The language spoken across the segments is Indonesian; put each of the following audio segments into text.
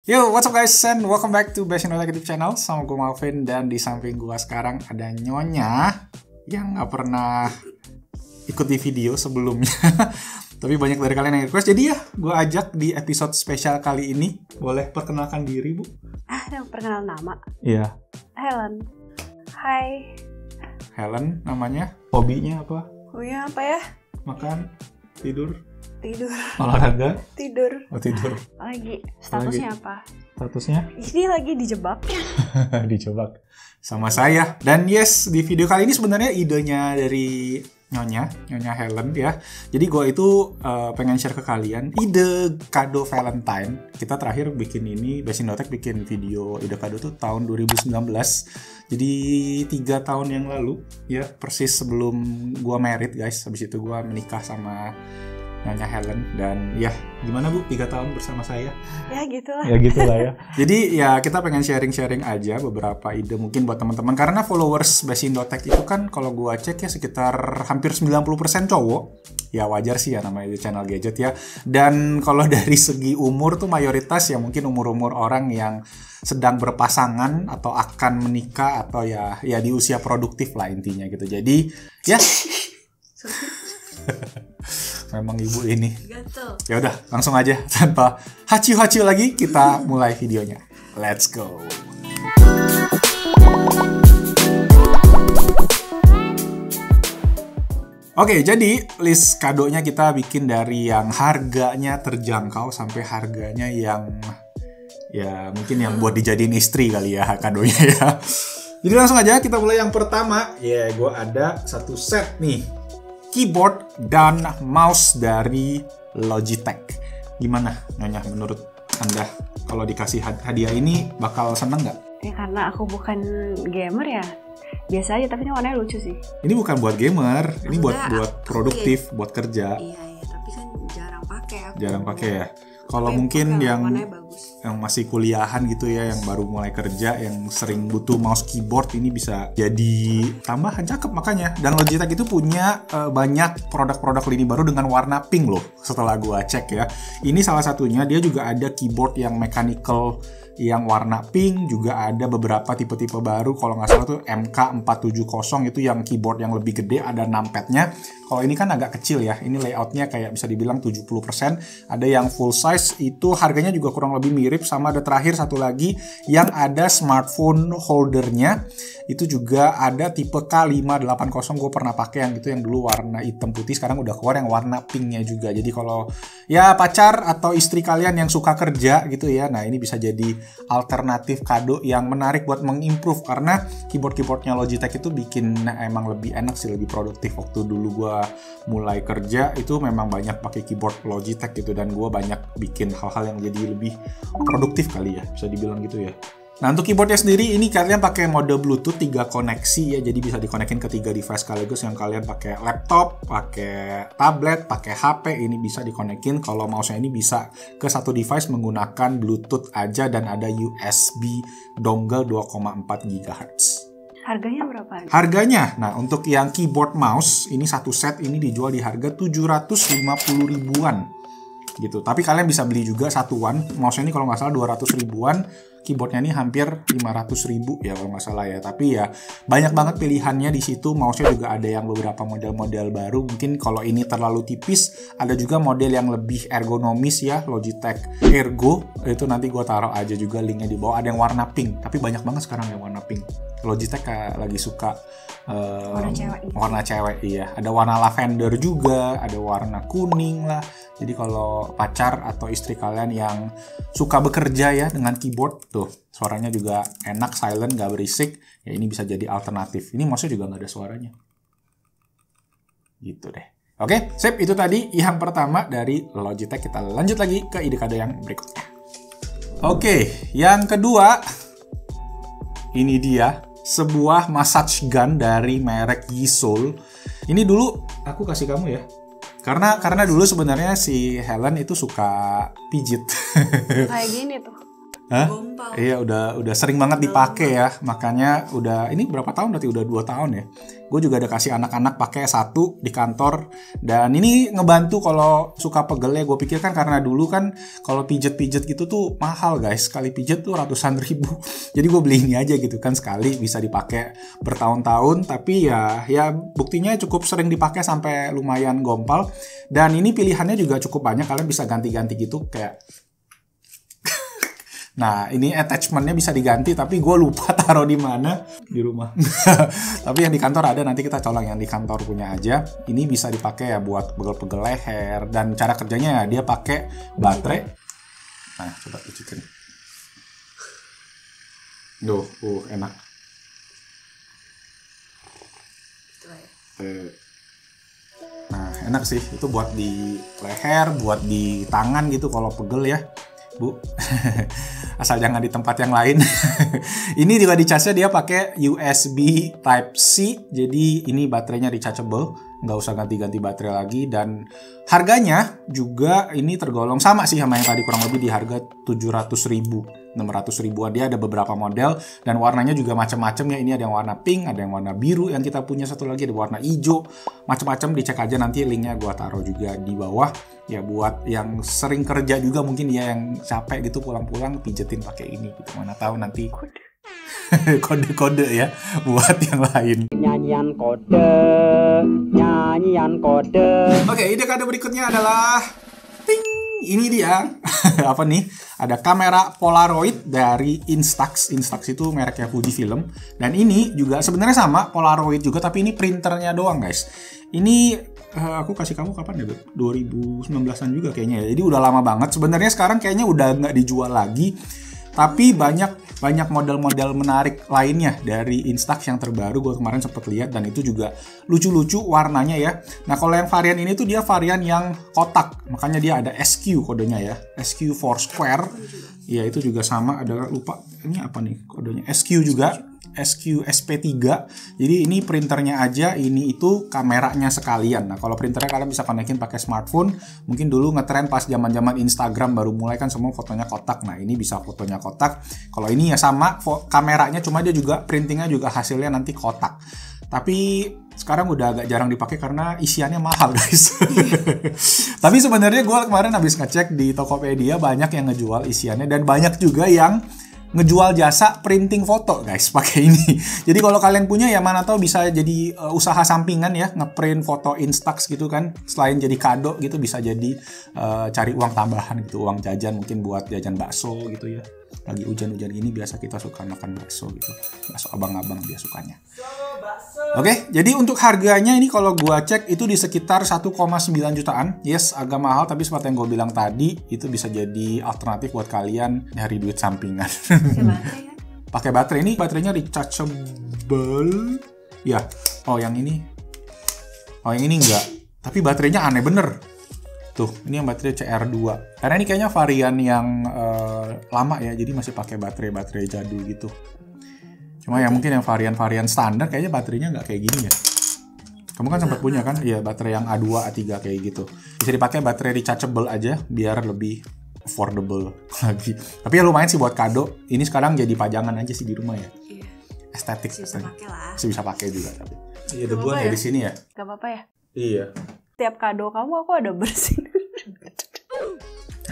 Yo, what's up guys, and welcome back to Best Indonesia YouTube Channel. Sama gue Malvin, dan di samping gue sekarang ada Nyonya yang gak pernah ikut di video sebelumnya. Tapi banyak dari kalian yang request, jadi ya gue ajak di episode spesial kali ini. Boleh perkenalkan diri, Bu? Perkenalan nama? Iya. Helen. Hai. Helen namanya. Hobinya apa? Hobinya apa ya? Makan, tidur, olahraga, tidur. Oh, tidur. Lagi. Statusnya apa? Statusnya? Ini lagi dijebak. Dijebak sama saya. Dan yes, di video kali ini sebenarnya idenya dari Nyonya Helen ya. Jadi gue itu pengen share ke kalian ide kado Valentine. Kita terakhir bikin ini, Best Indotek bikin video ide kado tuh tahun 2019. Jadi 3 tahun yang lalu ya, persis sebelum gue married guys. Habis itu gue menikah sama Nyonya Helen. Dan ya gimana Bu, 3 tahun bersama saya? Ya gitulah. Ya gitulah ya. Jadi ya kita pengen sharing-sharing aja beberapa ide mungkin buat teman-teman. Karena followers Best Indotek itu kan kalau gua cek ya sekitar hampir 90% cowok. Ya wajar sih ya, namanya channel gadget ya. Dan kalau dari segi umur tuh mayoritas ya mungkin umur-umur orang yang sedang berpasangan atau akan menikah atau ya di usia produktif lah intinya gitu. Jadi ya memang ibu ini. Ya udah, langsung aja tanpa haciu-haciu lagi kita mulai videonya. Let's go. Oke, jadi list kadonya kita bikin dari yang harganya terjangkau sampai harganya yang ya mungkin yang buat dijadiin istri kali ya kadonya ya. Jadi langsung aja kita mulai yang pertama. Ya, gue ada satu set nih, keyboard dan mouse dari Logitech. Gimana Nyonya, menurut Anda kalau dikasih hadiah ini bakal seneng nggak? Ya karena aku bukan gamer ya, biasa aja, tapi ini warnanya lucu sih. Ini bukan buat gamer, ini buat produktif, buat kerja. Iya, tapi kan jarang pakai. Jarang pakai ya. Kalau mungkin yang masih kuliahan gitu ya, yang baru mulai kerja, yang sering butuh mouse keyboard, ini bisa jadi tambahan cakep makanya. Dan Logitech itu punya banyak produk-produk lini baru dengan warna pink loh, setelah gua cek ya. Ini salah satunya, dia juga ada keyboard yang mechanical yang warna pink, juga ada beberapa tipe-tipe baru. Kalau nggak salah tuh MK470 itu yang keyboard yang lebih gede, ada numpadnya. Kalau ini kan agak kecil ya, ini layoutnya kayak bisa dibilang 70%. Ada yang full size, itu harganya juga kurang lebih mirip. Sama ada terakhir satu lagi yang ada smartphone holdernya. Itu juga ada tipe K580, gue pernah pakai yang gitu, yang dulu warna hitam putih, sekarang udah keluar yang warna pinknya juga. Jadi kalau ya pacar atau istri kalian yang suka kerja gitu ya, nah ini bisa jadi alternatif kado yang menarik buat mengimprove. Karena keyboard-keyboardnya Logitech itu bikin emang lebih enak sih, lebih produktif. Waktu dulu gue mulai kerja itu memang banyak pakai keyboard Logitech gitu, dan gue banyak bikin hal-hal yang jadi lebih produktif kali ya, bisa dibilang gitu ya. Nah, untuk keyboardnya sendiri ini kalian pakai mode Bluetooth 3 koneksi ya, jadi bisa dikonekin ke 3 device sekaligus. Yang kalian pakai laptop, pakai tablet, pakai HP, ini bisa dikonekin. Kalau mouse-nya ini bisa ke satu device menggunakan Bluetooth aja, dan ada USB dongle 2,4 GHz. Harganya berapa? Harganya, nah untuk yang keyboard mouse ini satu set ini dijual di harga 750 ribuan gitu. Tapi kalian bisa beli juga satuan. Mouse ini kalau nggak salah 200 ribuan. Keyboardnya ini hampir 500 ribu ya kalau nggak salah ya. Tapi ya banyak banget pilihannya di situ. Mouse-nya juga ada yang beberapa model-model baru. Mungkin kalau ini terlalu tipis, ada juga model yang lebih ergonomis ya, Logitech Ergo. Itu nanti gue taruh aja juga linknya di bawah. Ada yang warna pink, tapi banyak banget sekarang yang warna pink. Logitech lagi suka warna cewek iya. Ada warna lavender juga, ada warna kuning lah. Jadi kalau pacar atau istri kalian yang suka bekerja ya dengan keyboard, tuh suaranya juga enak, silent, gak berisik, ya ini bisa jadi alternatif. Ini mouse-nya juga gak ada suaranya gitu deh. Oke, sip, itu tadi yang pertama dari Logitech. Kita lanjut lagi ke ide kado yang berikutnya. Oke, yang kedua ini dia sebuah massage gun dari merek Yisol. Ini dulu aku kasih kamu ya. Karena dulu sebenarnya si Helen itu suka pijit. Kayak gini tuh. Hah? Iya udah sering banget dipakai ya, makanya udah ini berapa tahun berarti udah 2 tahun ya. Gue juga ada kasih anak-anak pakai satu di kantor dan ini ngebantu kalau suka pegel ya. Gue pikir kan karena dulu kan kalau pijet-pijet gitu tuh mahal guys, sekali pijet tuh ratusan ribu. Jadi gue beli ini aja gitu kan, sekali bisa dipakai bertahun-tahun, tapi ya buktinya cukup sering dipakai sampai lumayan gompal. Dan ini pilihannya juga cukup banyak, kalian bisa ganti-ganti gitu kayak. Nah, ini attachmentnya bisa diganti, tapi gue lupa taruh di mana di rumah. Tapi yang di kantor ada, nanti kita colong yang di kantor punya aja. Ini bisa dipakai ya buat pegel-pegel leher, dan cara kerjanya ya dia pakai baterai. Nah, coba pijitin. Duh, enak. Nah, enak sih. Itu buat di leher, buat di tangan gitu kalau pegel ya. Bu, asal jangan di tempat yang lain. Ini juga dicasnya dia pakai USB Type C, jadi ini baterainya rechargeable, nggak usah ganti-ganti baterai lagi. Dan harganya juga ini tergolong sama sih sama yang tadi, kurang lebih di harga 700.000, 600 ribuan. Dia ada beberapa model dan warnanya juga macam-macam ya. Ini ada yang warna pink, ada yang warna biru, yang kita punya satu lagi ada warna hijau, macam-macam. Dicek aja, nanti linknya gua taruh juga di bawah ya, buat yang sering kerja juga mungkin ya, yang capek gitu pulang-pulang pijetin pakai ini gitu, mana tahu nanti kode-kode ya buat yang lain. Nyanyian kode. Oke, ide kode berikutnya adalah ting, ini dia. Apa nih? Ada kamera Polaroid dari Instax. Instax itu mereknya Fujifilm. Dan ini juga sebenarnya sama Polaroid juga, tapi ini printernya doang guys. Ini aku kasih kamu kapan ya, 2019an juga kayaknya ya. Jadi udah lama banget. Sebenarnya sekarang kayaknya udah nggak dijual lagi. Tapi banyak model-model menarik lainnya dari Instax yang terbaru. Gue kemarin sempet lihat dan itu juga lucu-lucu warnanya ya. Nah, kalau yang varian ini tuh dia varian yang kotak. Makanya dia ada SQ kodenya ya. SQ Foursquare. Ya, itu juga sama, ada lupa ini apa nih kodenya. SQ juga. SQ SP3. Jadi ini printernya aja, ini itu kameranya sekalian. Nah, kalau printernya kalian bisa konekin pakai smartphone. Mungkin dulu ngetren pas zaman-zaman Instagram baru mulai kan semua fotonya kotak. Nah, ini bisa fotonya kotak. Kalau ini ya sama kameranya, cuma dia juga printingnya juga hasilnya nanti kotak. Tapi sekarang udah agak jarang dipakai karena isiannya mahal guys. Tapi sebenarnya gue kemarin habis ngecek di Tokopedia, banyak yang ngejual isiannya dan banyak juga yang ngejual jasa printing foto guys pakai ini. Jadi kalau kalian punya ya mana tahu bisa jadi usaha sampingan ya, ngeprint foto Instax gitu kan. Selain jadi kado gitu, bisa jadi cari uang tambahan gitu, uang jajan mungkin buat jajan bakso gitu ya. Lagi hujan-hujan gini biasa kita suka makan bakso gitu. Bakso abang-abang dia sukanya. Oke, jadi untuk harganya ini kalau gua cek itu di sekitar 1,9 jutaan. Yes, agak mahal, tapi seperti yang gue bilang tadi, itu bisa jadi alternatif buat kalian nyari duit sampingan. Pakai baterai, ini baterainya rechargeable. Ya, yang ini enggak. Tapi baterainya aneh bener. Tuh, ini yang baterai CR2. Karena ini kayaknya varian yang lama ya, jadi masih pakai baterai jadul gitu. Cuma ya mungkin yang varian standar kayaknya baterainya nggak kayak gini ya. Kamu kan sempat punya kan? Iya, baterai yang A2, A3 kayak gitu. Bisa dipakai baterai rechargeable aja biar lebih affordable lagi. Tapi ya lumayan sih buat kado. Ini sekarang jadi pajangan aja sih di rumah ya. Iya. Estetik. Bisa pakai lah. Bisa pakai juga tapi. Iya, debuan ya di sini ya. Gak apa-apa ya? Iya. Tiap kado kamu aku ada bersin.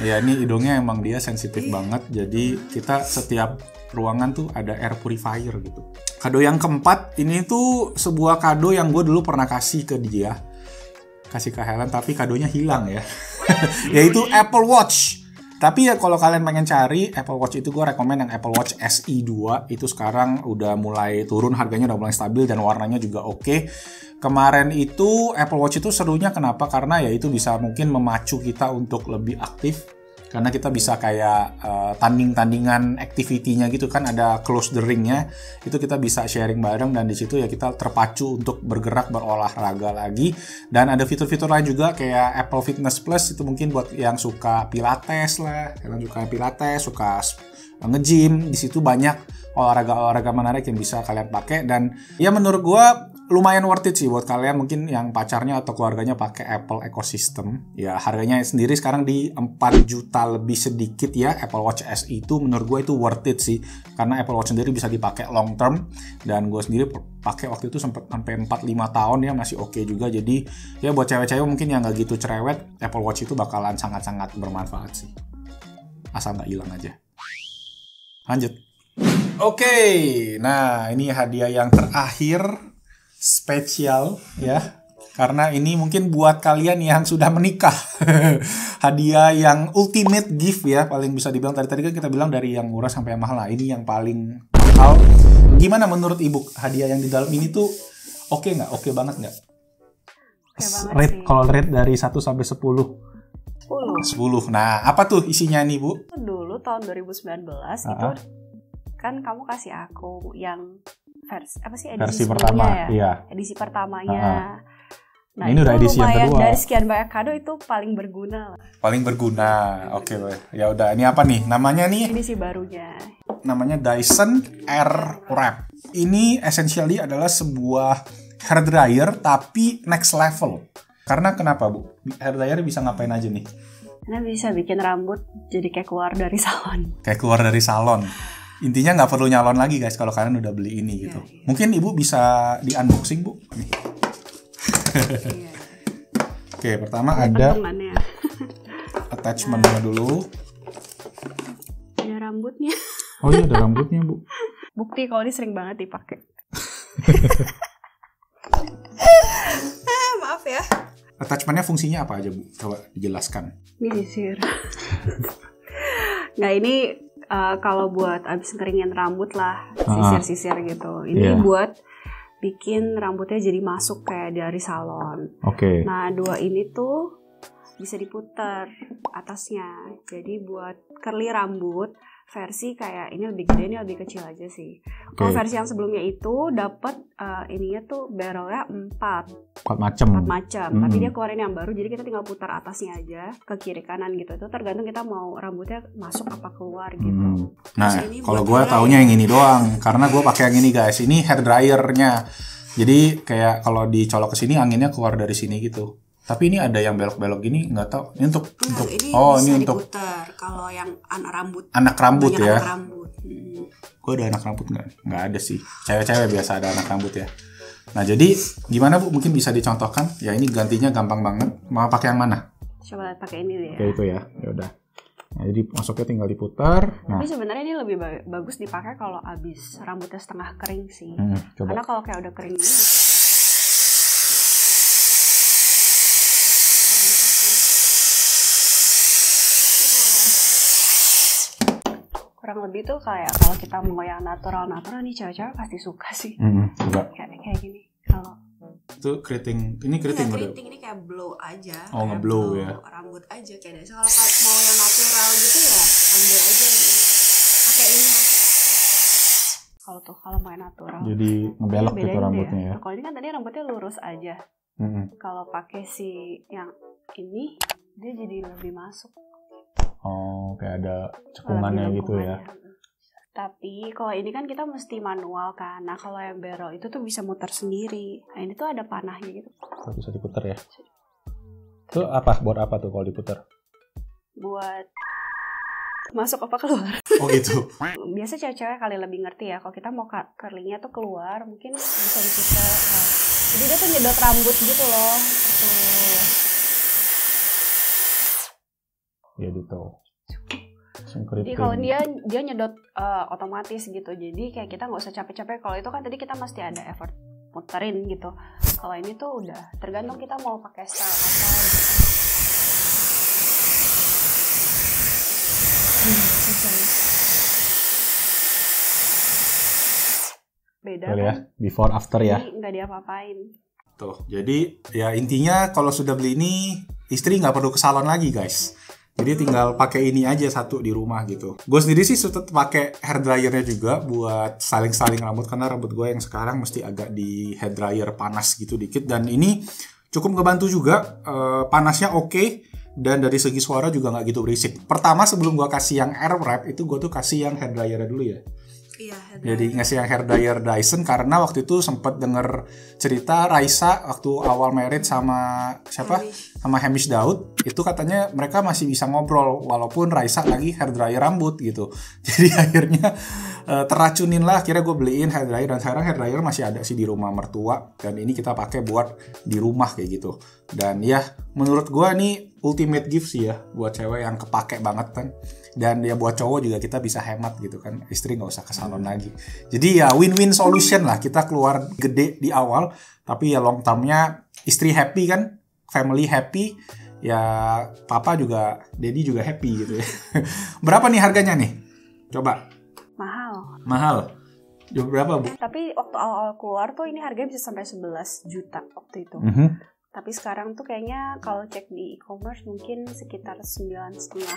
Ya, ini hidungnya emang dia sensitif banget. Jadi kita setiap ruangan tuh ada air purifier gitu. Kado yang keempat ini tuh sebuah kado yang gue dulu pernah kasih ke dia, kasih ke Helen, tapi kadonya hilang ya. Yaitu Apple Watch. Tapi ya kalau kalian pengen cari Apple Watch itu, gue rekomen yang Apple Watch SE 2. Itu sekarang udah mulai turun, harganya udah mulai stabil dan warnanya juga oke. Kemarin itu Apple Watch itu serunya kenapa? Karena ya itu bisa mungkin memacu kita untuk lebih aktif. Karena kita bisa kayak tanding-tandingan activity-nya gitu kan, ada close the ring-nya. Itu kita bisa sharing bareng dan di situ ya kita terpacu untuk bergerak, berolahraga lagi. Dan ada fitur-fitur lain juga kayak Apple Fitness Plus, itu mungkin buat yang suka pilates lah. Kalian suka pilates, suka nge-gym, di situ banyak olahraga-olahraga menarik yang bisa kalian pakai. Dan ya menurut gua lumayan worth it sih buat kalian mungkin yang pacarnya atau keluarganya pakai Apple ecosystem. Ya harganya sendiri sekarang di 4 juta lebih sedikit ya. Apple Watch SE itu menurut gue itu worth it sih. Karena Apple Watch sendiri bisa dipakai long term. Dan gue sendiri pakai waktu itu sampai 4-5 tahun ya, masih oke juga. Jadi ya buat cewek-cewek mungkin yang gak gitu cerewet, Apple Watch itu bakalan sangat-sangat bermanfaat sih. Asal gak hilang aja. Lanjut. Oke, nah ini hadiah yang terakhir spesial ya, karena ini mungkin buat kalian yang sudah menikah. Hadiah yang ultimate gift ya, paling bisa dibilang. Tadi kan kita bilang dari yang murah sampai yang mahal. Nah ini yang paling mahal. Gimana menurut ibu hadiah yang di dalam ini tuh oke nggak? Oke banget nggak? Oke banget Rate, sih. kalau rate dari 1 sampai 10. 10. Nah apa tuh isinya nih bu? Dulu tahun 2019 itu kan kamu kasih aku yang edisi pertama ya? Iya. Edisi pertamanya. Nah ini udah edisi yang kedua. Dari sekian banyak kado itu paling berguna lah. Paling berguna. Oke. Ya udah, ini apa nih namanya nih? Edisi barunya. Namanya Dyson Airwrap. Ini essentially adalah sebuah hair dryer tapi next level. Karena kenapa bu? Hair dryer bisa ngapain aja nih? Karena bisa bikin rambut jadi kayak keluar dari salon. Kayak keluar dari salon. Intinya nggak perlu nyalon lagi guys kalau kalian udah beli ini gitu. Iya. Mungkin ibu bisa di unboxing bu. Nih. Iya. Oke, pertama ada Pentungannya. attachment-nya dulu. Ada rambutnya. Oh iya ada rambutnya bu. Bukti kalau ini sering banget dipakai. Maaf ya. Attachment-nya fungsinya apa aja bu? Coba dijelaskan. Ini sisir. Nah ini kalau buat abis ngeringin rambut lah, sisir-sisir gitu. Ini buat bikin rambutnya jadi masuk kayak dari salon. Oke. Nah 2 ini tuh bisa diputar atasnya. Jadi buat curly rambut versi kayak ini lebih gede, ini lebih kecil aja sih. Kalau versi yang sebelumnya itu dapat ininya tuh barrelnya 4 macam. Tapi dia keluarin yang baru, jadi kita tinggal putar atasnya aja ke kiri kanan gitu. Itu tergantung kita mau rambutnya masuk apa keluar gitu. Nah kalau gue taunya yang ini doang, karena gue pakai yang ini guys. Ini hair dryernya. Jadi kayak kalau dicolok ke sini anginnya keluar dari sini gitu. Tapi ini ada yang belok-belok gini, nggak tahu. Ini untuk ini ini bisa untuk diputar. Kalau yang anak rambut ya. Anak rambut. Gue ada anak rambut nggak ada sih. Cewek-cewek biasa ada anak rambut ya. Nah jadi gimana bu? Mungkin bisa dicontohkan. Ya ini gantinya gampang banget. Mau pakai yang mana? Coba pakai ini deh. Kayak itu ya. Ya udah. Nah, jadi masuknya tinggal diputar. Nah. Tapi sebenarnya ini lebih bagus dipakai kalau abis rambutnya setengah kering sih. Coba. Karena kalau kayak udah kering ini. Kurang lebih tuh kayak kalau kita mau yang natural nih cewek-cewek pasti suka sih. Coba. Kayak gini. Kalau itu keriting, ini keriting udah. Keriting ini kayak blow aja. Oh ngeblow ya. Rambut aja kayak deh. Kalau mau yang natural gitu ya ambil aja ini. Pakai ini. Kalau mau yang natural. Jadi ngebelok gitu rambutnya ya. Kalau ini kan tadi rambutnya lurus aja. Kalau pakai si yang ini dia jadi lebih masuk. Oh, kayak ada cekungannya gitu ya. Tapi kalau ini kan kita mesti manual kan. Nah kalau yang barrel itu tuh bisa muter sendiri. Nah ini tuh ada panahnya gitu. Bisa diputar ya. Itu apa? Buat apa tuh kalau diputar? Buat masuk apa keluar. Oh gitu. Biasa cewek-cewek kali lebih ngerti ya. Kalau kita mau curlingnya tuh keluar, mungkin bisa diputar. Nah, jadi dia tuh nyedot rambut gitu loh. Ya gitu. Jadi kalau dia nyedot otomatis gitu. Jadi kayak kita nggak usah capek-capek. Kalau itu kan tadi kita mesti ada effort muterin gitu. Kalau ini tuh udah tergantung kita mau pakai style apa gitu. Beda kan? Ya, before after ya. Ini nggak diapa-apain. Tuh, jadi ya intinya kalau sudah beli ini istri nggak perlu ke salon lagi guys. Jadi tinggal pakai ini aja satu di rumah gitu. Gue sendiri sih tetap pakai hair dryernya juga buat styling rambut karena rambut gue yang sekarang mesti agak di hair dryer panas gitu dikit, dan ini cukup ngebantu juga. Panasnya oke, dan dari segi suara juga nggak gitu berisik. Pertama sebelum gue kasih yang Airwrap itu gue tuh kasih yang hair dryernya dulu ya. Iya, jadi ngasih yang hair dryer Dyson karena waktu itu sempat denger cerita Raisa waktu awal married sama siapa? Sama Hamish Daud, itu katanya mereka masih bisa ngobrol walaupun Raisa lagi hair dryer rambut gitu. Jadi akhirnya teracunin lah, akhirnya gue beliin hair dryer dan sekarang hair dryer masih ada sih di rumah mertua dan ini kita pakai buat di rumah kayak gitu. Dan ya menurut gue nih ultimate gift sih ya buat cewek yang kepake banget kan. Dan ya buat cowok juga kita bisa hemat gitu kan, istri nggak usah ke salon lagi. Jadi ya win-win solution lah, kita keluar gede di awal tapi ya long termnya istri happy kan, family happy, ya papa juga, daddy juga happy gitu ya. Berapa nih harganya nih? Coba. Mahal. Berapa, Bu? Tapi waktu awal keluar tuh ini harganya bisa sampai 11 juta waktu itu. Tapi sekarang tuh kayaknya kalau cek di e-commerce mungkin sekitar 9,5.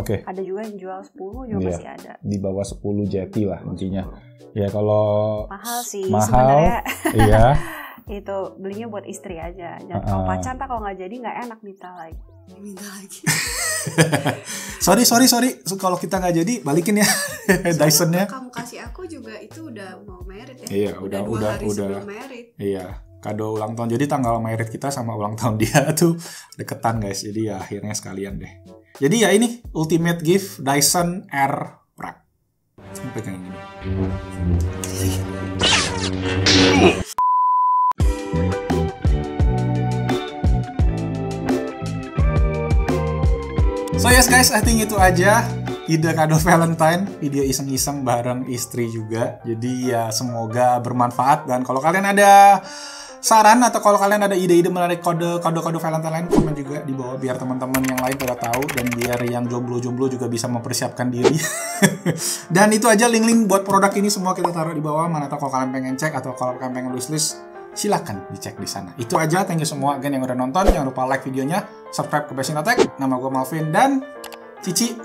Oke. Ada juga yang jual 10 juga masih ada. Di bawah 10 jeti lah intinya. Ya kalau mahal sih sebenarnya. Iya. Itu belinya buat istri aja. Jangan kalau pacar kalau nggak jadi nggak enak minta lagi. sorry kalau kita nggak jadi balikin ya Dysonnya. Kamu kasih aku juga itu udah mau merit ya. Iya, udah 2 hari sebelum merit. Iya. Kado ulang tahun. Jadi tanggal merit kita sama ulang tahun dia tuh deketan guys. Jadi ya akhirnya sekalian deh. Jadi ya ini ultimate gift Dyson Airwrap. Pegang ini. So yes guys, I think itu aja ide kado Valentine, video iseng-iseng bareng istri juga. Jadi ya semoga bermanfaat dan kalau kalian ada saran atau kalau kalian ada ide-ide menarik kado Valentine lain, komen juga di bawah biar teman-teman yang lain pada tahu dan biar yang jomblo-jomblo juga bisa mempersiapkan diri. Dan itu aja link-link buat produk ini semua kita taruh di bawah. Mana tahu kalau kalian pengen cek atau kalau kalian pengen wishlist, silakan dicek di sana. Itu aja, thank you semua again yang udah nonton. Jangan lupa like videonya, subscribe ke Basic Tech. Nama gue Malvin dan Cici.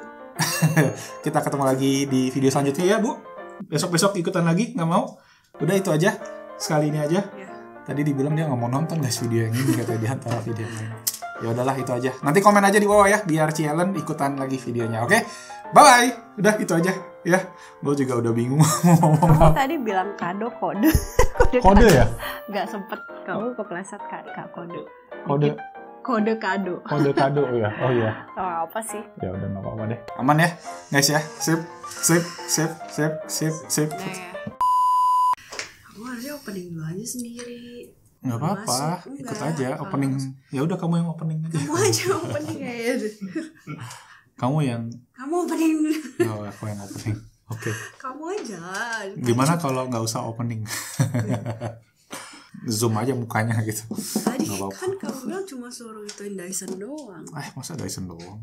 Kita ketemu lagi di video selanjutnya ya, Bu. Besok-besok ikutan lagi, nggak mau? Udah itu aja, sekali ini aja. Tadi dibilang dia nggak mau nonton guys video yang ini, katanya di antara video yang lain. Ya udahlah itu aja. Nanti komen aja di bawah ya biar Cielen ikutan lagi videonya. Oke? Bye. Udah itu aja ya. Gue juga udah bingung mau ngomong apa. Tadi bilang kado kode. Kode ya? Nggak sempet kamu kepleset kode. Kode kado ya. Oh iya. Oh, apa sih? Ya udah nggak apa-apa deh. Aman ya guys ya. Sip. Opening dulu aja sendiri. Nggak apa-apa, ikut aja opening. Ya udah kamu yang opening aja. Kamu aja opening aja. Kamu opening. Oh, aku yang opening. Oke. Kamu aja. Gimana kalau nggak usah opening? Zoom aja mukanya gitu. Tadi kan kamu bilang cuma suruh ituin Dyson doang. Masa Dyson doang?